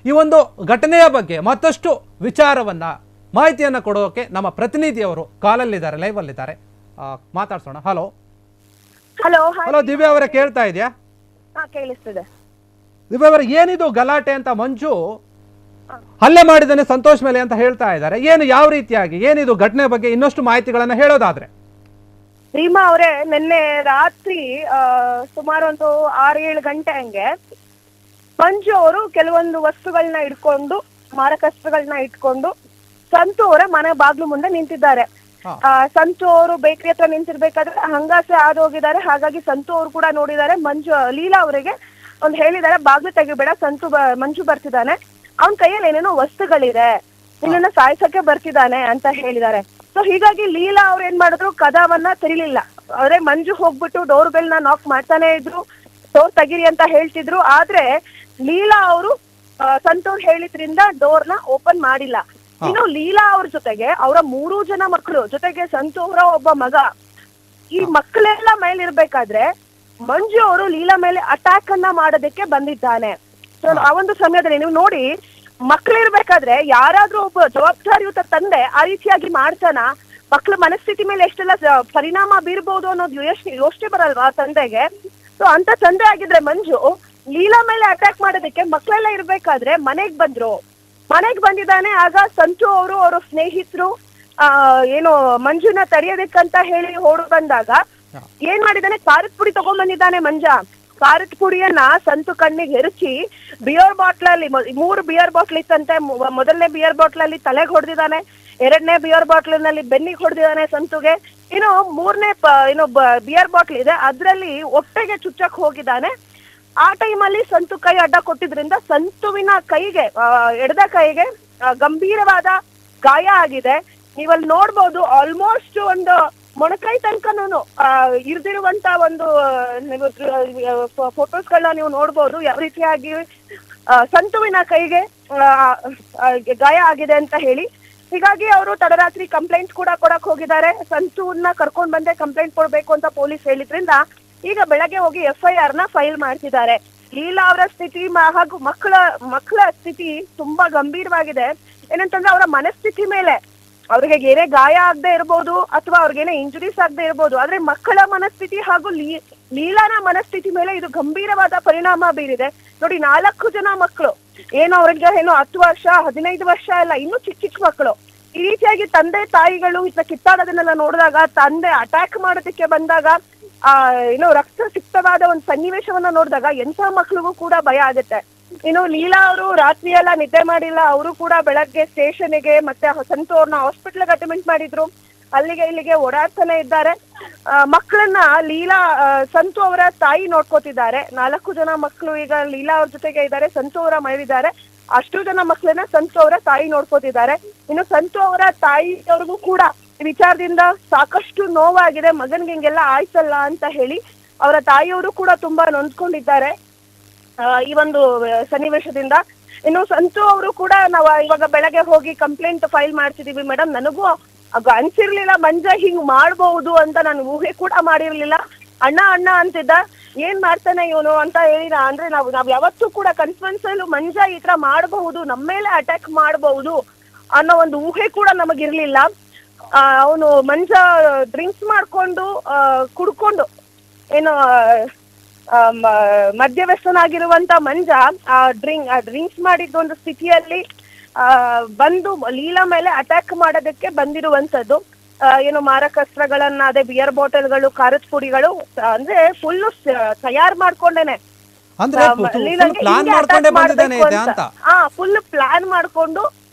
ಈ ಒಂದು ಘಟನೆಯ ಬಗ್ಗೆ ಮತ್ತಷ್ಟು ವಿಚಾರವನ್ನ ಮಾಹಿತಿಯನ್ನು ಕೊಡೋಕೆ ನಮ್ಮ ಪ್ರತಿನಿಧಿಯವರು ಕಾಲಲ್ಲಿದ್ದಾರೆ, ಲೈವ್ ಅಲ್ಲಿದ್ದಾರೆ, ಮಾತಾಡ್ಸೋಣ. ಹಲೋ ಹಲೋ ಹಲೋ ದಿವ್ಯಾ ಅವರೇ, ಕೇಳ್ತಾ ಇದೆಯಾ? ಕೇಳಿಸ್ತದೆ. ದಿವ್ಯಾ ಅವರೇ, ಏನಿದು ಗಲಾಟೆ ಅಂತ ಮಂಜು ಹಲ್ಲೆ ಮಾಡಿದ್ದಾನೆ ಸಂತೋಷ್ ಮೇಲೆ ಅಂತ ಹೇಳ್ತಾ ಇದ್ದಾರೆ. ಏನು, ಯಾವ ರೀತಿಯಾಗಿ, ಏನಿದು ಘಟನೆ ಬಗ್ಗೆ ಇನ್ನಷ್ಟು ಮಾಹಿತಿಗಳನ್ನ ಹೇಳೋದಾದ್ರೆ? ರೀಮಾ ಅವರೇ, ನಿನ್ನೆ ರಾತ್ರಿ ಸುಮಾರು ಒಂದು 6-7 ಗಂಟೆ ಹಂಗೆ ಮಂಜು ಅವರು ಕೆಲವೊಂದು ವಸ್ತುಗಳನ್ನ ಇಟ್ಕೊಂಡು, ಮಾರಕಸ್ತ್ರಗಳನ್ನ ಇಟ್ಕೊಂಡು ಸಂತು ಅವರ ಮನೆ ಬಾಗ್ಲು ಮುಂದೆ ನಿಂತಿದ್ದಾರೆ. ಸಂತು ಅವರು ಬೇಕರಿ ಹತ್ರ ನಿಂತಿರ್ಬೇಕಾದ್ರೆ ಹಂಗಾಸೆ ಆದ್ ಹೋಗಿದ್ದಾರೆ. ಹಾಗಾಗಿ ಸಂತು ಅವರು ಕೂಡ ನೋಡಿದ್ದಾರೆ. ಲೀಲಾ ಅವರಿಗೆ ಒಂದ್ ಹೇಳಿದ್ದಾರೆ, ಬಾಗ್ಲು ತೆಗಿಬೇಡ, ಮಂಜು ಬರ್ತಿದ್ದಾನೆ, ಅವನ್ ಕೈಯಲ್ಲಿ ಏನೇನೋ ವಸ್ತುಗಳಿದೆ, ನಿನ್ನ ಸಾಯಿಸಕ್ಕೆ ಬರ್ತಿದ್ದಾನೆ ಅಂತ ಹೇಳಿದ್ದಾರೆ. ಸೊ ಹೀಗಾಗಿ ಲೀಲಾ ಅವ್ರು ಏನ್ ಮಾಡಿದ್ರು, ಕದವನ್ನ ತೆರಿಲಿಲ್ಲ. ಆದ್ರೆ ಮಂಜು ಹೋಗ್ಬಿಟ್ಟು ಡೋರ್ ಬೆಲ್ ನ ನಾಕ್ ಮಾಡ್ತಾನೆ ಇದ್ರು, ಡೋರ್ ತೆಗಿರಿ ಅಂತ ಹೇಳ್ತಿದ್ರು. ಆದ್ರೆ ಲೀಲಾ ಅವರು ಸಂತೋರ್ ಹೇಳಿದ್ರಿಂದ ಡೋರ್ ನ ಓಪನ್ ಮಾಡಿಲ್ಲ. ಇನ್ನು ಲೀಲಾ ಅವ್ರ ಜೊತೆಗೆ ಅವರ 3 ಜನ ಮಕ್ಕಳು, ಜೊತೆಗೆ ಸಂತು ಅವರ ಒಬ್ಬ ಮಗ, ಈ ಮಕ್ಕಳೆಲ್ಲ ಮೇಲಿರ್ಬೇಕಾದ್ರೆ ಮಂಜು ಅವರು ಲೀಲಾ ಮೇಲೆ ಅಟ್ಯಾಕ್ ಅನ್ನ ಮಾಡೋದಕ್ಕೆ ಬಂದಿದ್ದಾನೆ. ಸೊ ಆ ಒಂದು ಸಮಯದಲ್ಲಿ ನೀವು ನೋಡಿ, ಮಕ್ಕಳಿರ್ಬೇಕಾದ್ರೆ ಯಾರಾದ್ರೂ ಒಬ್ಬ ಜವಾಬ್ದಾರಿಯುತ ತಂದೆ ಆ ರೀತಿಯಾಗಿ ಮಾಡ್ತಾನ? ಮಕ್ಕಳ ಮನಸ್ಥಿತಿ ಮೇಲೆ ಎಷ್ಟೆಲ್ಲ ಪರಿಣಾಮ ಬೀರ್ಬೋದು ಅನ್ನೋದು ಯೋಚನೆ ಬರಲ್ವಾ ತಂದೆಗೆ? ಸೊ ಅಂತ ತಂದೆ ಆಗಿದ್ರೆ ಮಂಜು ಲೀಲಾ ಮೇಲೆ ಅಟ್ಯಾಕ್ ಮಾಡೋದಕ್ಕೆ ಮಕ್ಕಳೆಲ್ಲ ಇರ್ಬೇಕಾದ್ರೆ ಮನೆಗ್ ಬಂದಿದ್ದಾನೆ. ಆಗ ಸಂತು ಅವರು ಅವರ ಸ್ನೇಹಿತರು ಏನು ಮಂಜುನ ತಡೆಯೋದಕ್ಕಂತ ಹೇಳಿ ಓಡ್ ಬಂದಾಗ ಏನ್ ಮಾಡಿದಾನೆ, ಖಾರದ ಪುಡಿ ತಗೊಂಡ್ ಬಂದಿದ್ದಾನೆ ಮಂಜ. ಖಾರದ ಪುಡಿಯನ್ನ ಸಂತು ಕಣ್ಣಿಗೆ ಎರಚಿ ಬಿಯರ್ ಬಾಟ್ಲಲ್ಲಿ 3 ಬಿಯರ್ ಬಾಟ್ಲ್ ಇತ್ತಂತೆ. ಮೊದಲನೇ ಬಿಯರ್ ಬಾಟ್ಲ್ ಅಲ್ಲಿ ತಲೆಗೆ ಹೊಡೆದಿದ್ದಾನೆ, 2ನೇ ಬಿಯರ್ ಬಾಟ್ಲಿನಲ್ಲಿ ಬೆನ್ನಿಗೆ ಹೊಡೆದಿದ್ದಾನೆ ಸಂತುಗೆ. ಇನ್ನು 3ನೇ ಬಿಯರ್ ಬಾಟ್ಲ್ ಇದೆ, ಅದ್ರಲ್ಲಿ ಹೊಟ್ಟೆಗೆ ಚುಚ್ಚಕ್ ಹೋಗಿದ್ದಾನೆ. ಆ ಟೈಮಲ್ಲಿ ಸಂತು ಕೈ ಅಡ್ಡ ಕೊಟ್ಟಿದ್ರಿಂದ ಸಂತುವಿನ ಕೈಗೆ, ಎಡದ ಕೈಗೆ ಗಂಭೀರವಾದ ಗಾಯ ಆಗಿದೆ. ನೀವಲ್ಲಿ ನೋಡ್ಬೋದು, ಆಲ್ಮೋಸ್ಟ್ ಒಂದು ಮೊಣಕೈ ತನಕನೂ ಇರ್ದಿರುವಂತ ಒಂದು ಫೋಟೋಸ್ಗಳನ್ನ ನೀವು ನೋಡ್ಬೋದು, ಯಾವ ರೀತಿಯಾಗಿ ಸಂತುವಿನ ಕೈಗೆ ಗಾಯ ಆಗಿದೆ ಅಂತ ಹೇಳಿ. ಹೀಗಾಗಿ ಅವರು ತಡರಾತ್ರಿ ಕಂಪ್ಲೇಂಟ್ ಕೂಡ ಕೊಡಕ್ ಹೋಗಿದ್ದಾರೆ. ಸಂತುವನ್ನ ಕರ್ಕೊಂಡ್ ಬಂದೆ ಕಂಪ್ಲೇಂಟ್ ಕೊಡ್ಬೇಕು ಅಂತ ಪೊಲೀಸ್ ಹೇಳಿದ್ರಿಂದ ಈಗ ಬೆಳಗ್ಗೆ ಹೋಗಿ FIR ನ ಫೈಲ್ ಮಾಡ್ತಿದ್ದಾರೆ. ಲೀಲಾ ಅವರ ಸ್ಥಿತಿ ಹಾಗೂ ಮಕ್ಕಳ ಸ್ಥಿತಿ ತುಂಬಾ ಗಂಭೀರವಾಗಿದೆ. ಏನಂತಂದ್ರೆ ಅವರ ಮನಸ್ಥಿತಿ ಮೇಲೆ, ಅವ್ರಿಗೆ ಏನೇ ಗಾಯ ಆಗದೆ ಇರ್ಬೋದು ಅಥವಾ ಅವ್ರಿಗೇನೇ ಇಂಜುರೀಸ್ ಆಗದೆ ಇರ್ಬೋದು, ಆದ್ರೆ ಮಕ್ಕಳ ಮನಸ್ಥಿತಿ ಹಾಗೂ ಲೀಲಾನ ಮನಸ್ಥಿತಿ ಮೇಲೆ ಇದು ಗಂಭೀರವಾದ ಪರಿಣಾಮ ಬೀರಿದೆ. ನೋಡಿ, 4 ಜನ ಮಕ್ಕಳು, ಅವ್ರಿಗೆ 10 ವರ್ಷ 15 ವರ್ಷ ಎಲ್ಲ, ಇನ್ನು ಚಿಕ್ಕ ಮಕ್ಕಳು. ಈ ರೀತಿಯಾಗಿ ತಂದೆ ತಾಯಿಗಳು ಇದನ್ನ ಕಿತ್ತಾಡೋದನ್ನೆಲ್ಲ ನೋಡಿದಾಗ, ತಂದೆ ಅಟ್ಯಾಕ್ ಮಾಡೋದಕ್ಕೆ ಬಂದಾಗ ರಕ್ತ ಸಿಕ್ತವಾದ ಒಂದು ಸನ್ನಿವೇಶವನ್ನ ನೋಡಿದಾಗ ಎಂಥ ಮಕ್ಳಿಗೂ ಕೂಡ ಭಯ ಆಗುತ್ತೆ. ಇನ್ನು ಲೀಲಾ ಅವರು ರಾತ್ರಿ ಎಲ್ಲ ನಿದ್ದೆ ಮಾಡಿಲ್ಲ. ಅವರು ಕೂಡ ಬೆಳಗ್ಗೆ ಸ್ಟೇಷನ್ಗೆ ಮತ್ತೆ ಸಂತು ಅವ್ರನ್ನ ಹಾಸ್ಪಿಟ್ಲ್ಗೆ ಅಡ್ಮಿಟ್ ಮಾಡಿದ್ರು. ಅಲ್ಲಿಗೆ ಇಲ್ಲಿಗೆ ಓಡಾಡ್ತಾನೆ ಇದ್ದಾರೆ. ಮಕ್ಕಳನ್ನ ಸಂತು ಅವರ ತಾಯಿ ನೋಡ್ಕೋತಿದ್ದಾರೆ. 4 ಜನ ಮಕ್ಕಳು ಈಗ ಲೀಲಾ ಅವ್ರ ಜೊತೆಗೆ ಇದ್ದಾರೆ, ಸಂತು ಅವರ ಮೈವಿದ್ದಾರೆ. ಅಷ್ಟು ಜನ ಮಕ್ಕಳನ್ನ ಸಂತು ಅವರ ತಾಯಿ ನೋಡ್ಕೋತಿದ್ದಾರೆ. ಇನ್ನು ಸಂತು ಅವರ ತಾಯಿಯವ್ರಿಗೂ ಕೂಡ ವಿಚಾರದಿಂದ ಸಾಕಷ್ಟು ನೋವಾಗಿದೆ. ಮಗನ್ಗೆ ಹಿಂಗೆಲ್ಲ ಆಯ್ತಲ್ಲ ಅಂತ ಹೇಳಿ ಅವರ ತಾಯಿಯವರು ಕೂಡ ತುಂಬಾ ನೊಂದ್ಕೊಂಡಿದ್ದಾರೆ ಈ ಒಂದು ಸನ್ನಿವೇಶದಿಂದ. ಇನ್ನು ಸಂತು ಅವರು ಕೂಡ ನಾವು ಇವಾಗ ಬೆಳಗ್ಗೆ ಹೋಗಿ ಕಂಪ್ಲೇಂಟ್ ಫೈಲ್ ಮಾಡ್ತಿದೀವಿ ಮೇಡಮ್, ನನಗೂ ಅನ್ಸಿರ್ಲಿಲ್ಲ ಮಂಜ ಹಿಂಗ್ ಮಾಡ್ಬಹುದು ಅಂತ, ನಾನು ಊಹೆ ಕೂಡ ಮಾಡಿರ್ಲಿಲ್ಲ. ಅಣ್ಣ ಅಂತಿದ್ದ, ಏನ್ ಮಾಡ್ತಾನೆ ಇವನು ಅಂತ ಹೇಳಿ. ಅಂದ್ರೆ ನಾವ್ ಯಾವತ್ತೂ ಕೂಡ ಕಾನ್ಫರೆನ್ಸ್ ಅಲ್ಲೂ ಮಂಜ ಈ ತರ ಮಾಡಬಹುದು, ನಮ್ಮ ಮೇಲೆ ಅಟ್ಯಾಕ್ ಮಾಡಬಹುದು ಅನ್ನೋ ಒಂದು ಊಹೆ ಕೂಡ ನಮಗಿರ್ಲಿಲ್ಲ. ಅವನು ಮಂಜ ಡ್ರಿಂಕ್ಸ್ ಮಾಡ್ಕೊಂಡು ಕುಡ್ಕೊಂಡು ಮದ್ಯವ್ಯಸನಾಗಿರುವಂತ ಮಂಜ ಡ್ರಿಂಕ್ಸ್ ಮಾಡಿದ್ದ ಒಂದು ಸ್ಥಿತಿಯಲ್ಲಿ ಬಂದು ಲೀಲಾ ಮೇಲೆ ಅಟ್ಯಾಕ್ ಮಾಡೋದಕ್ಕೆ ಬಂದಿರುವಂತದ್ದು. ಮಾರಕಸ್ತ್ರಗಳನ್ನ, ಅದೇ ಬಿಯರ್ ಬಾಟಲ್ಗಳು, ಖಾರದ ಪುಡಿಗಳು, ಅಂದ್ರೆ ಫುಲ್ ತಯಾರ್ ಮಾಡ್ಕೊಂಡೇನೆ ಫುಲ್ ಪ್ಲಾನ್ ಮಾಡ್ಕೊಂಡು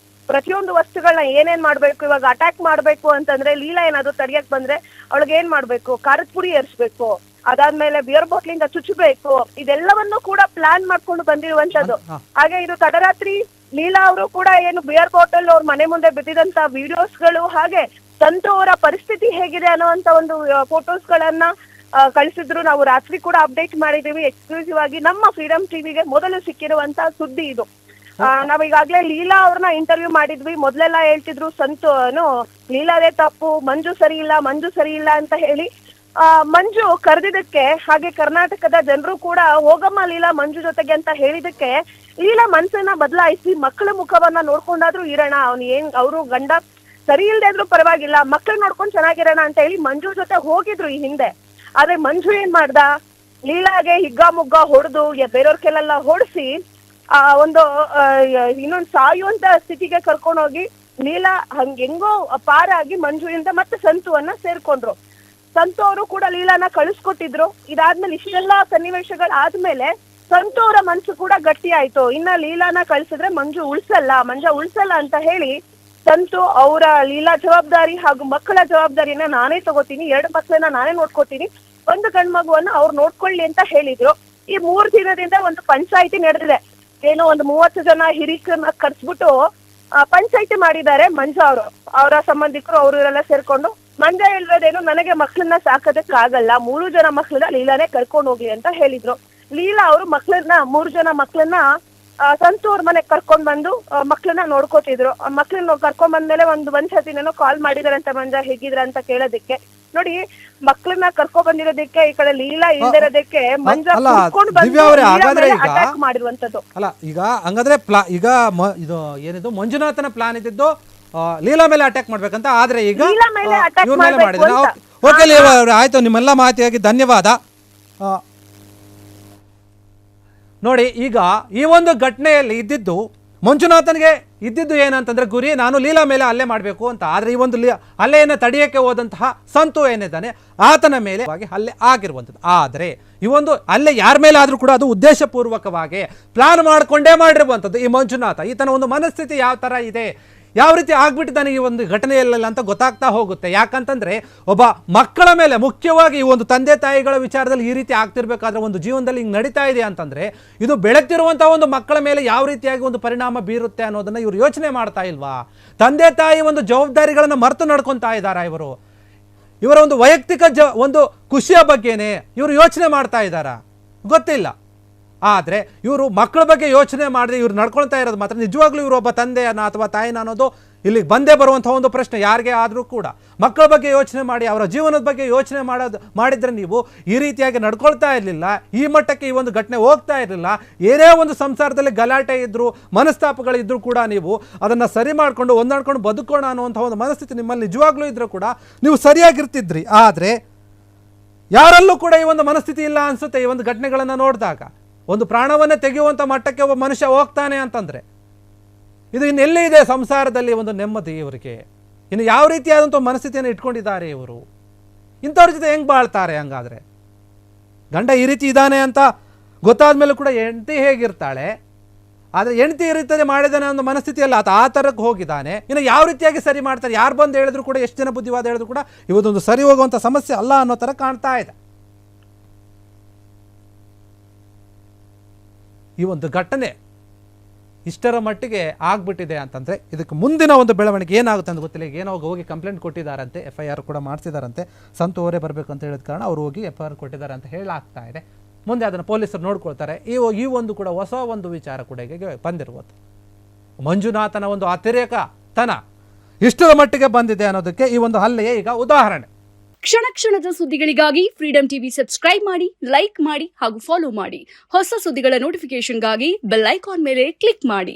ಪ್ರತಿಯೊಂದು ವಸ್ತುಗಳನ್ನ ಏನೇನ್ ಮಾಡ್ಬೇಕು, ಇವಾಗ ಅಟ್ಯಾಕ್ ಮಾಡ್ಬೇಕು ಅಂತಂದ್ರೆ ಲೀಲಾ ಏನಾದ್ರು ತಡಿಯಕ್ ಬಂದ್ರೆ ಅವಳಿಗೆ ಏನ್ ಮಾಡ್ಬೇಕು, ಖಾರದ ಪುಡಿ ಏರ್ಸ್ಬೇಕು, ಅದಾದ್ಮೇಲೆ ಬಿಯರ್ ಬಾಟ್ಲಿಂದ ಚುಚ್ಚಬೇಕು, ಇದೆಲ್ಲವನ್ನು ಕೂಡ ಪ್ಲಾನ್ ಮಾಡ್ಕೊಂಡು ಬಂದಿರುವಂತದ್ದು. ಹಾಗೆ ಇದು ತಡರಾತ್ರಿ ಲೀಲಾ ಅವರು ಕೂಡ ಬಿಯರ್ ಬಾಟಲ್ ಅವ್ರ ಮನೆ ಮುಂದೆ ಬಿದ್ದಿದಂತ ವಿಡಿಯೋಸ್ಗಳು, ಹಾಗೆ ಸಂತು ಅವರ ಪರಿಸ್ಥಿತಿ ಹೇಗಿದೆ ಅನ್ನುವಂತ ಒಂದು ಫೋಟೋಸ್ ಗಳನ್ನ ಕಳಿಸಿದ್ರು. ನಾವು ರಾತ್ರಿ ಕೂಡ ಅಪ್ಡೇಟ್ ಮಾಡಿದೀವಿ ಎಕ್ಸ್ಕ್ಲೂಸಿವ್ ಆಗಿ. ನಮ್ಮ ಫ್ರೀಡಮ್ ಟಿವಿಗೆ ಮೊದಲು ಸಿಕ್ಕಿರುವಂತ ಸುದ್ದಿ ಇದು. ನಾವ್ ಈಗಾಗ್ಲೇ ಲೀಲಾ ಅವ್ರನ್ನ ಇಂಟರ್ವ್ಯೂ ಮಾಡಿದ್ವಿ. ಮೊದ್ಲೆಲ್ಲಾ ಹೇಳ್ತಿದ್ರು ಲೀಲಾದೇ ತಪ್ಪು, ಮಂಜು ಸರಿ ಇಲ್ಲ ಅಂತ ಹೇಳಿ. ಮಂಜು ಕರೆದಿದ್ದಕ್ಕೆ, ಹಾಗೆ ಕರ್ನಾಟಕದ ಜನರು ಕೂಡ ಹೋಗಮ್ಮ ಲೀಲಾ ಮಂಜು ಜೊತೆಗೆ ಅಂತ ಹೇಳಿದಕ್ಕೆ ಲೀಲಾ ಮನ್ಸನ್ನ ಬದಲಾಯಿಸಿ ಮಕ್ಕಳ ಮುಖವನ್ನ ನೋಡ್ಕೊಂಡಾದ್ರೂ ಇರೋಣ, ಅವರು ಗಂಡ ಸರಿ ಇಲ್ದೇ ಇದ್ರು ಪರವಾಗಿಲ್ಲ, ಮಕ್ಳನ್ನ ನೋಡ್ಕೊಂಡ್ ಚೆನ್ನಾಗಿರೋಣ ಅಂತ ಹೇಳಿ ಮಂಜು ಜೊತೆ ಹೋಗಿದ್ರು ಈ ಹಿಂದೆ. ಆದ್ರೆ ಮಂಜು ಏನ್ ಮಾಡ್ದ, ಲೀಲಾಗೆ ಹಿಗ್ಗಾಮುಗ್ಗ ಹೊಡೆದು ಬೇರೆಯವ್ರ ಕೆಲೆಲ್ಲ ಹೊಡ್ಸಿ ಒಂದು ಇನ್ನೊಂದು ಸಾಯುವಂತ ಸ್ಥಿತಿಗೆ ಕರ್ಕೊಂಡೋಗಿ ಲೀಲಾ ಹೆಂಗೋ ಪಾರಾಗಿ ಮಂಜುವಿಂದ ಮತ್ತೆ ಸಂತುವನ್ನ ಸೇರ್ಕೊಂಡ್ರು. ಸಂತು ಅವರು ಕೂಡ ಲೀಲಾನ ಕಳಿಸ್ಕೊಟ್ಟಿದ್ರು. ಇದಾದ್ಮೇಲೆ ಇಷ್ಟೆಲ್ಲಾ ಸನ್ನಿವೇಶಗಳಾದ್ಮೇಲೆ ಸಂತು ಅವರ ಮನ್ಸು ಕೂಡ ಗಟ್ಟಿ ಆಯ್ತು. ಇನ್ನ ಲೀಲಾನ ಕಳ್ಸಿದ್ರೆ ಮಂಜು ಉಳ್ಸಲ್ಲ ಅಂತ ಹೇಳಿ ಸಂತು ಅವರ ಲೀಲಾ ಜವಾಬ್ದಾರಿ ಹಾಗೂ ಮಕ್ಕಳ ಜವಾಬ್ದಾರಿನ ನಾನೇ ತಗೋತೀನಿ, 2 ಮಕ್ಕಳನ್ನ ನಾನೇ ನೋಡ್ಕೋತೀನಿ, 1 ಗಂಡ್ ಮಗುವನ್ನ ಅವ್ರು ನೋಡ್ಕೊಳ್ಳಿ ಅಂತ ಹೇಳಿದ್ರು. ಈ 3 ದಿನದಿಂದ ಒಂದು ಪಂಚಾಯಿತಿ ನಡೆದಿದೆ. ಏನೋ ಒಂದು 30 ಜನ ಹಿರಿಕರನ್ನ ಕರ್ಸ್ಬಿಟ್ಟು ಪಂಚಾಯಿತಿ ಮಾಡಿದ್ದಾರೆ ಮಂಜು ಅವರು, ಅವರ ಸಂಬಂಧಿಕರು ಅವರೆಲ್ಲ ಸೇರ್ಕೊಂಡು. ಮಂಜ ಹೇಳಿರೋದೇನು, ನನಗೆ ಮಕ್ಕಳನ್ನ ಸಾಕೋದಕ್ಕಾಗಲ್ಲ, 3 ಜನ ಮಕ್ಕಳನ್ನ ಲೀಲಾನೇ ಕರ್ಕೊಂಡು ಹೋಗ್ಲಿ ಅಂತ ಹೇಳಿದ್ರು. ಲೀಲಾ ಅವರು 3 ಜನ ಮಕ್ಕಳನ್ನ ಸಂತು ಅವ್ರ ಮನೆಗ್ ಕರ್ಕೊಂಡ್ ಬಂದು ಮಕ್ಕಳನ್ನ ನೋಡ್ಕೋತಿದ್ರು. ಮಕ್ಕಳನ್ನ ಕರ್ಕೊಂಡ್ ಬಂದ್ಮೇಲೆ ಒಂದ್ ಸತಿನೇನೋ ಕಾಲ್ ಮಾಡಿದಾರಂತ ಮಂಜ ಹೇಗಿದ್ರ ಅಂತ ಕೇಳೋದಕ್ಕೆ. ನೋಡಿ, ಮಕ್ಕಳನ್ನ ಕರ್ಕೊಂಡ್ ಬಂದಿರೋದಕ್ಕೆ ಈ ಕಡೆ ಲೀಲಾ ಇಲ್ದಿರೋದಕ್ಕೆ ಮಂಜ ಅಟ್ಯಾಕ್ ಮಾಡಿರುವಂತದ್ದು. ಅಲ್ಲ, ಈಗ ಹಂಗಾದ್ರೆ ಈಗ ಇದು ಏನಿದು ಮಂಜುನಾಥನ ಪ್ಲಾನ್ ಇದ್ದಿದ್ದು ಲೀಲಾ ಮೇಲೆ ಅಟ್ಯಾಕ್ ಮಾಡ್ಬೇಕಂತ, ಆದ್ರೆ ಈಗ ಲೀಲಾ ಮೇಲೆ ಅಟ್ಯಾಕ್ ಮಾಡ್ಬೇಕು ಅಂತ. ಓಕೆ ಲೀಲಾ ಅವ್ರೆ, ಆಯ್ತು, ನಿಮ್ಮೆಲ್ಲ ಮಾಹಿತಿಯಾಗಿ ಧನ್ಯವಾದ. ನೋಡಿ, ಈಗ ಈ ಒಂದು ಘಟನೆಯಲ್ಲಿ ಇದ್ದಿದ್ದು ಮಂಜುನಾಥನ್ಗೆ ಇದ್ದಿದ್ದು ಏನಂತಂದ್ರೆ ಗುರಿ, ನಾನು ಲೀಲಾ ಮೇಲೆ ಹಲ್ಲೆ ಮಾಡಬೇಕು ಅಂತ. ಆದರೆ ಈ ಒಂದು ಹಲ್ಲೆಯನ್ನು ತಡೆಯಕ್ಕೆ ಹೋದಂತಹ ಸಂತು ಏನಿದ್ದಾನೆ ಆತನ ಮೇಲೆ ಹಲ್ಲೆ ಆಗಿರುವಂಥದ್ದು. ಆದರೆ ಈ ಒಂದು ಹಲ್ಲೆ ಯಾರ ಮೇಲೆ ಆದರೂ ಕೂಡ ಅದು ಉದ್ದೇಶಪೂರ್ವಕವಾಗಿ ಪ್ಲಾನ್ ಮಾಡಿಕೊಂಡೇ ಮಾಡಿರುವಂಥದ್ದು. ಈ ಮಂಜುನಾಥ ಈತನ ಒಂದು ಮನಸ್ಥಿತಿ ಯಾವ ಥರ ಇದೆ, ಯಾವ ರೀತಿ ಆಗ್ಬಿಟ್ಟಿದ್ದಾನೆ ಈ ಒಂದು ಘಟನೆಯಲ್ಲ ಅಂತ ಗೊತ್ತಾಗ್ತಾ ಹೋಗುತ್ತೆ. ಯಾಕಂತಂದ್ರೆ ಒಬ್ಬ ಮಕ್ಕಳ ಮೇಲೆ, ಮುಖ್ಯವಾಗಿ ಈ ಒಂದು ತಂದೆ ತಾಯಿಗಳ ವಿಚಾರದಲ್ಲಿ ಈ ರೀತಿ ಆಗ್ತಿರ್ಬೇಕಾದ್ರೆ ಒಂದು ಜೀವನದಲ್ಲಿ ಹಿಂಗೆ ನಡೀತಾ ಇದೆ ಅಂತಂದ್ರೆ ಇದು ಬೆಳಗ್ತಿರುವಂತಹ ಒಂದು ಮಕ್ಕಳ ಮೇಲೆ ಯಾವ ರೀತಿಯಾಗಿ ಒಂದು ಪರಿಣಾಮ ಬೀರುತ್ತೆ ಅನ್ನೋದನ್ನ ಇವರು ಯೋಚನೆ ಮಾಡ್ತಾ ಇಲ್ವಾ? ತಂದೆ ತಾಯಿ ಒಂದು ಜವಾಬ್ದಾರಿಗಳನ್ನ ಮರೆತು ನಡ್ಕೊತಾ ಇದ್ದಾರಾ ಇವರು? ಇವರ ಒಂದು ವೈಯಕ್ತಿಕ ಒಂದು ಖುಷಿಯ ಬಗ್ಗೆನೇ ಇವರು ಯೋಚನೆ ಮಾಡ್ತಾ ಇದ್ದಾರಾ? ಗೊತ್ತಿಲ್ಲ. ಆದರೆ ಇವರು ಮಕ್ಕಳ ಬಗ್ಗೆ ಯೋಚನೆ ಮಾಡದೆ ಇವ್ರು ನಡ್ಕೊಳ್ತಾ ಇರೋದು ಮಾತ್ರ ನಿಜವಾಗ್ಲೂ ಇವರು ಒಬ್ಬ ತಂದೆಯನ್ನ ಅಥವಾ ತಾಯಿನ ಅನ್ನೋದು ಇಲ್ಲಿಗೆ ಬಂದೇ ಬರುವಂತಹ ಒಂದು ಪ್ರಶ್ನೆ ಯಾರಿಗೆ ಆದರೂ ಕೂಡ. ಮಕ್ಕಳ ಬಗ್ಗೆ ಯೋಚನೆ ಮಾಡಿ, ಅವರ ಜೀವನದ ಬಗ್ಗೆ ಯೋಚನೆ ಮಾಡಿದ್ರೆ ನೀವು ಈ ರೀತಿಯಾಗಿ ನಡ್ಕೊಳ್ತಾ ಇರಲಿಲ್ಲ, ಈ ಮಟ್ಟಕ್ಕೆ ಈ ಒಂದು ಘಟನೆ ಹೋಗ್ತಾ ಇರಲಿಲ್ಲ. ಏನೇ ಒಂದು ಸಂಸಾರದಲ್ಲಿ ಗಲಾಟೆ ಇದ್ದರೂ, ಮನಸ್ತಾಪಗಳಿದ್ರೂ ಕೂಡ ನೀವು ಅದನ್ನು ಸರಿ ಮಾಡಿಕೊಂಡು ಹೊಂದಾಡ್ಕೊಂಡು ಬದುಕೋಣ ಅನ್ನುವಂಥ ಒಂದು ಮನಸ್ಥಿತಿ ನಿಮ್ಮಲ್ಲಿ ನಿಜವಾಗ್ಲೂ ಇದ್ರೂ ಕೂಡ ನೀವು ಸರಿಯಾಗಿರ್ತಿದ್ರಿ. ಆದರೆ ಯಾರಲ್ಲೂ ಕೂಡ ಈ ಒಂದು ಮನಸ್ಥಿತಿ ಇಲ್ಲ ಅನಿಸುತ್ತೆ. ಈ ಒಂದು ಘಟನೆಗಳನ್ನು ನೋಡಿದಾಗ ಒಂದು ಪ್ರಾಣವನ್ನೇ ತೆಗೆಯುವಂಥ ಮಟ್ಟಕ್ಕೆ ಒಬ್ಬ ಮನುಷ್ಯ ಹೋಗ್ತಾನೆ ಅಂತಂದರೆ ಇದು ಇನ್ನೆಲ್ಲಿ ಇದೆ ಸಂಸಾರದಲ್ಲಿ ಒಂದು ನೆಮ್ಮದಿ ಇವರಿಗೆ? ಇನ್ನು ಯಾವ ರೀತಿಯಾದಂಥ ಮನಸ್ಥಿತಿಯನ್ನು ಇಟ್ಕೊಂಡಿದ್ದಾರೆ ಇವರು? ಇಂಥವ್ರ ಜೊತೆ ಹೆಂಗೆ ಬಾಳ್ತಾರೆ? ಹಂಗಾದರೆ ಗಂಡ ಈ ರೀತಿ ಇದ್ದಾನೆ ಅಂತ ಗೊತ್ತಾದ ಮೇಲೂ ಕೂಡ ಹೆಂಡತಿ ಹೇಗಿರ್ತಾಳೆ? ಆದರೆ ಹೆಂಡತಿ ಈ ರೀತಿ ಮಾಡಿದಾನೆ ಅನ್ನೋ ಮನಸ್ಥಿತಿಯಲ್ಲಿ ಆತ ಆ ಥರಕ್ಕೆ ಹೋಗಿದ್ದಾನೆ. ಇನ್ನು ಯಾವ ರೀತಿಯಾಗಿ ಸರಿ ಮಾಡ್ತಾರೆ? ಯಾರು ಬಂದು ಹೇಳಿದ್ರು ಕೂಡ, ಎಷ್ಟು ಜನ ಬುದ್ಧಿವಾದ ಹೇಳಿದ್ರು ಕೂಡ ಇವತ್ತೊಂದು ಸರಿ ಹೋಗುವಂಥ ಸಮಸ್ಯೆ ಅಲ್ಲ ಅನ್ನೋ ಥರ ಕಾಣ್ತಾ ಇದೆ. ಈ ಒಂದು ಘಟನೆ ಇಷ್ಟರ ಮಟ್ಟಿಗೆ ಆಗ್ಬಿಟ್ಟಿದೆ ಅಂತಂದರೆ ಇದಕ್ಕೆ ಮುಂದಿನ ಒಂದು ಬೆಳವಣಿಗೆ ಏನಾಗುತ್ತೆ ಅಂತ ಗೊತ್ತಿಲ್ಲ. ಈಗ ಏನೋ ಹೋಗಿ ಕಂಪ್ಲೇಂಟ್ ಕೊಟ್ಟಿದ್ದಾರಂತೆ, FIR ಕೂಡ ಮಾಡಿಸಿದಾರಂತೆ. ಸಂತು ಅವರೇ ಬರಬೇಕು ಅಂತ ಹೇಳಿದ ಕಾರಣ ಅವರು ಹೋಗಿ FIR ಕೊಟ್ಟಿದ್ದಾರೆ ಅಂತ ಹೇಳಾಗ್ತಾ ಇದೆ. ಮುಂದೆ ಅದನ್ನು ಪೊಲೀಸರು ನೋಡ್ಕೊಳ್ತಾರೆ. ಈ ಒಂದು ಕೂಡ ಹೊಸ ಒಂದು ವಿಚಾರ ಕೂಡ ಈಗ ಬಂದಿರುವುದು. ಮಂಜುನಾಥನ ಒಂದು ಅತಿರೇಕತನ ಇಷ್ಟರ ಮಟ್ಟಿಗೆ ಬಂದಿದೆ ಅನ್ನೋದಕ್ಕೆ ಈ ಒಂದು ಹಲ್ಲೆಯೇ ಈಗ ಉದಾಹರಣೆ. ಕ್ಷಣ ಕ್ಷಣದ ಸುದ್ದಿಗಳಿಗಾಗಿ ಫ್ರೀಡಂ ಟಿವಿ ಸಬ್ಸ್ಕ್ರೈಬ್ ಮಾಡಿ, ಲೈಕ್ ಮಾಡಿ ಹಾಗೂ ಫಾಲೋ ಮಾಡಿ. ಹೊಸ ಸುದ್ದಿಗಳ ನೋಟಿಫಿಕೇಶನ್ಗಾಗಿ ಬೆಲ್ ಐಕಾನ್ ಮೇಲೆ ಕ್ಲಿಕ್ ಮಾಡಿ.